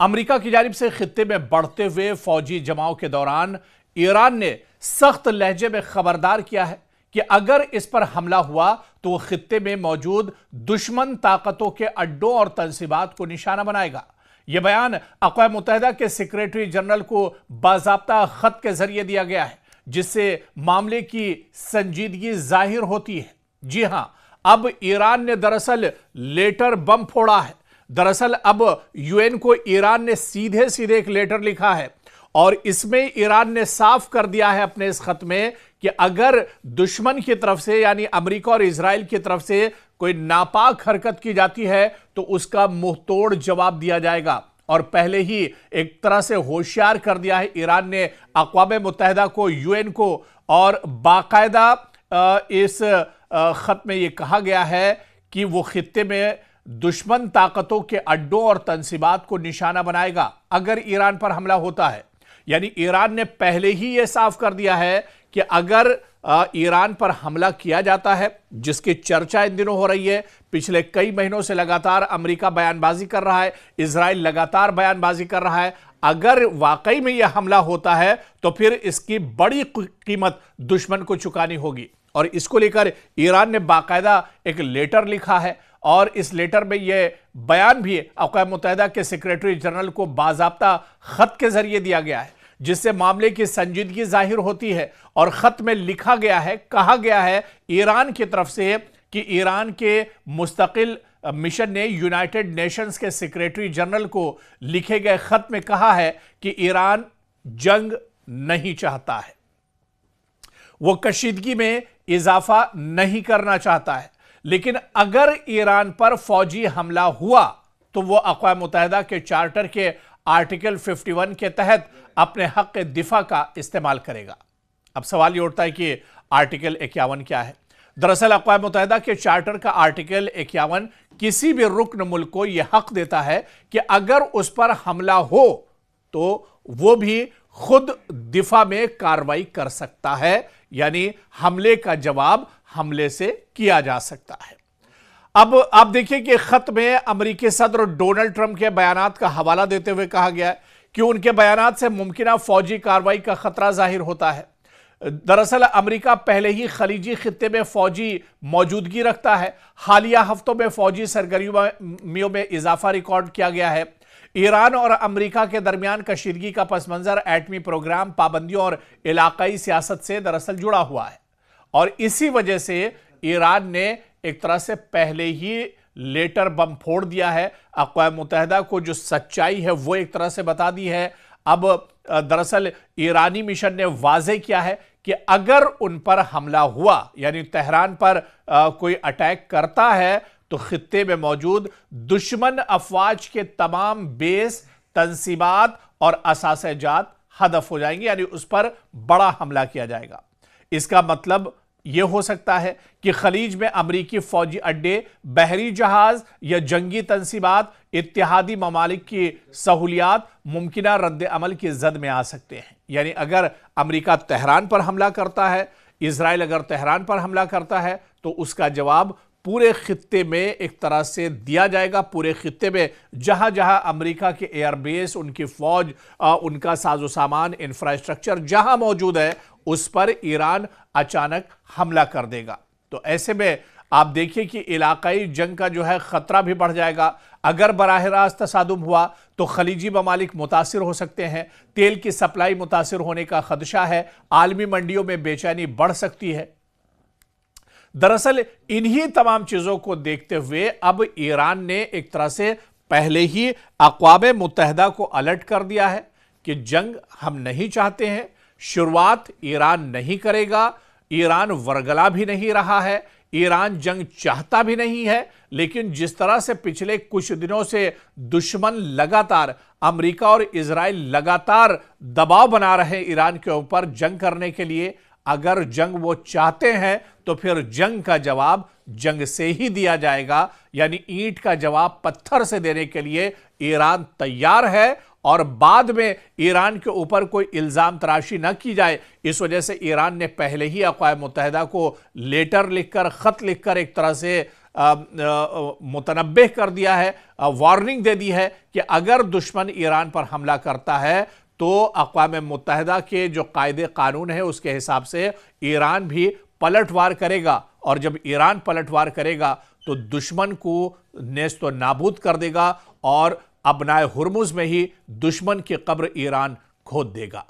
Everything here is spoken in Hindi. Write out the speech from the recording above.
अमेरिका की जानिब से खित्ते में बढ़ते हुए फौजी जमाव के दौरान ईरान ने सख्त लहजे में खबरदार किया है कि अगर इस पर हमला हुआ तो वो खित्ते में मौजूद दुश्मन ताकतों के अड्डों और तंसीबात को निशाना बनाएगा। यह बयान अक़वाम मुत्तहिदा के सेक्रेटरी जनरल को बाज़ाब्ता खत के जरिए दिया गया है, जिससे मामले की संजीदगी जाहिर होती है। जी हां, अब ईरान ने दरअसल लेटर बम फोड़ा है। दरअसल अब यूएन को ईरान ने सीधे सीधे एक लेटर लिखा है और इसमें ईरान ने साफ कर दिया है अपने इस खत में कि अगर दुश्मन की तरफ से यानी अमेरिका और इजराइल की तरफ से कोई नापाक हरकत की जाती है तो उसका मुंह तोड़ जवाब दिया जाएगा। और पहले ही एक तरह से होशियार कर दिया है ईरान ने अक़वाम मुत्तहिदा को, यूएन को, और बाकायदा इस खत में यह कहा गया है कि वो खित्ते में दुश्मन ताकतों के अड्डों और तंसीबात को निशाना बनाएगा अगर ईरान पर हमला होता है। यानी ईरान ने पहले ही यह साफ कर दिया है कि अगर ईरान पर हमला किया जाता है, जिसकी चर्चा इन दिनों हो रही है, पिछले कई महीनों से लगातार अमेरिका बयानबाजी कर रहा है, इजराइल लगातार बयानबाजी कर रहा है, अगर वाकई में यह हमला होता है तो फिर इसकी बड़ी कीमत दुश्मन को चुकानी होगी। और इसको लेकर ईरान ने बाकायदा एक लेटर लिखा है और इस लेटर में यह बयान भी अक़वाम मुत्तहिदा के सेक्रेटरी जनरल को बाज़ाब्ता खत के जरिए दिया गया है, जिससे मामले की संजीदगी जाहिर होती है। और खत में लिखा गया है, कहा गया है ईरान की तरफ से कि ईरान के मुस्तकिल मिशन ने यूनाइटेड नेशंस के सेक्रेटरी जनरल को लिखे गए खत में कहा है कि ईरान जंग नहीं चाहता है, वो कशीदगी में इजाफा नहीं करना चाहता है, लेकिन अगर ईरान पर फौजी हमला हुआ तो वो अक़वाम मुत्तहिदा के चार्टर के आर्टिकल 51 के तहत अपने हक दिफा का इस्तेमाल करेगा। अब सवाल ये उठता है कि आर्टिकल 51 क्या है। दरअसल अक़वाम मुत्तहिदा के चार्टर का आर्टिकल 51 किसी भी रुकन मुल्क को यह हक देता है कि अगर उस पर हमला हो तो वो भी खुद दिफा में कार्रवाई कर सकता है, यानी हमले का जवाब हमले से किया जा सकता है। अब आप देखिए कि खत में अमेरिकी सदर डोनाल्ड ट्रंप के बयानात का हवाला देते हुए कहा गया है कि उनके बयानात से मुमकिना फौजी कार्रवाई का खतरा जाहिर होता है। दरअसल अमेरिका पहले ही खलीजी खित्ते में फौजी मौजूदगी रखता है। हालिया हफ्तों में फौजी सरगर्मियों में इजाफा रिकॉर्ड किया गया है। ईरान और अमेरिका के दरमियान कशीदगी का पस मंजर एटमी प्रोग्राम, पाबंदियों और इलाकाई सियासत से दरअसल जुड़ा हुआ है और इसी वजह से ईरान ने एक तरह से पहले ही लेटर बम फोड़ दिया है। अक़वाम मुत्तहिदा को जो सच्चाई है वो एक तरह से बता दी है। अब दरअसल ईरानी मिशन ने वाज़ेह किया है कि अगर उन पर हमला हुआ, यानी तेहरान पर कोई अटैक करता है, तो खित्ते में मौजूद दुश्मन अफवाज के तमाम बेस, तंसीबात और असासेजात हदफ हो जाएंगे, यानी उस पर बड़ा हमला किया जाएगा। इसका मतलब यह हो सकता है कि खलीज में अमरीकी फौजी अड्डे, बहरी जहाज या जंगी तंसीबात, इत्तेहादी ममालिक की सहूलियात मुमकिना रद्द अमल की जद में आ सकते हैं। यानी अगर अमरीका तेहरान पर हमला करता है, इजराइल अगर तेहरान पर हमला करता है, तो उसका जवाब पूरे खित्ते में एक तरह से दिया जाएगा। पूरे खित्ते में जहां जहां अमेरिका के एयरबेस, उनकी फौज, उनका साजो सामान, इंफ्रास्ट्रक्चर जहां मौजूद है, उस पर ईरान अचानक हमला कर देगा। तो ऐसे में आप देखिए कि इलाकाई जंग का जो है खतरा भी बढ़ जाएगा। अगर बराह रास्त तसादुम हुआ तो खलीजी ममालिक मुतासिर हो सकते हैं, तेल की सप्लाई मुतासिर होने का खदशा है, आलमी मंडियों में बेचैनी बढ़ सकती है। दरअसल इन्हीं तमाम चीजों को देखते हुए अब ईरान ने एक तरह से पहले ही अक़वाम मुत्तहिदा को अलर्ट कर दिया है कि जंग हम नहीं चाहते हैं, शुरुआत ईरान नहीं करेगा, ईरान वरगला भी नहीं रहा है, ईरान जंग चाहता भी नहीं है। लेकिन जिस तरह से पिछले कुछ दिनों से दुश्मन लगातार, अमेरिका और इजराइल लगातार दबाव बना रहे हैं ईरान के ऊपर जंग करने के लिए, अगर जंग वो चाहते हैं तो फिर जंग का जवाब जंग से ही दिया जाएगा। यानी ईंट का जवाब पत्थर से देने के लिए ईरान तैयार है और बाद में ईरान के ऊपर कोई इल्जाम तराशी न की जाए, इस वजह से ईरान ने पहले ही अक़वाम मुत्तहिदा को लेटर लिखकर, खत लिखकर एक तरह से मुतनब्बे कर दिया है, वार्निंग दे दी है कि अगर दुश्मन ईरान पर हमला करता है तो अक़वाम मुत्तहिदा के जो कायदे कानून है उसके हिसाब से ईरान भी पलटवार करेगा, और जब ईरान पलटवार करेगा तो दुश्मन को नेस्तो नाबूद कर देगा और अपनाए हुर्मुज में ही दुश्मन की कब्र ईरान खोद देगा।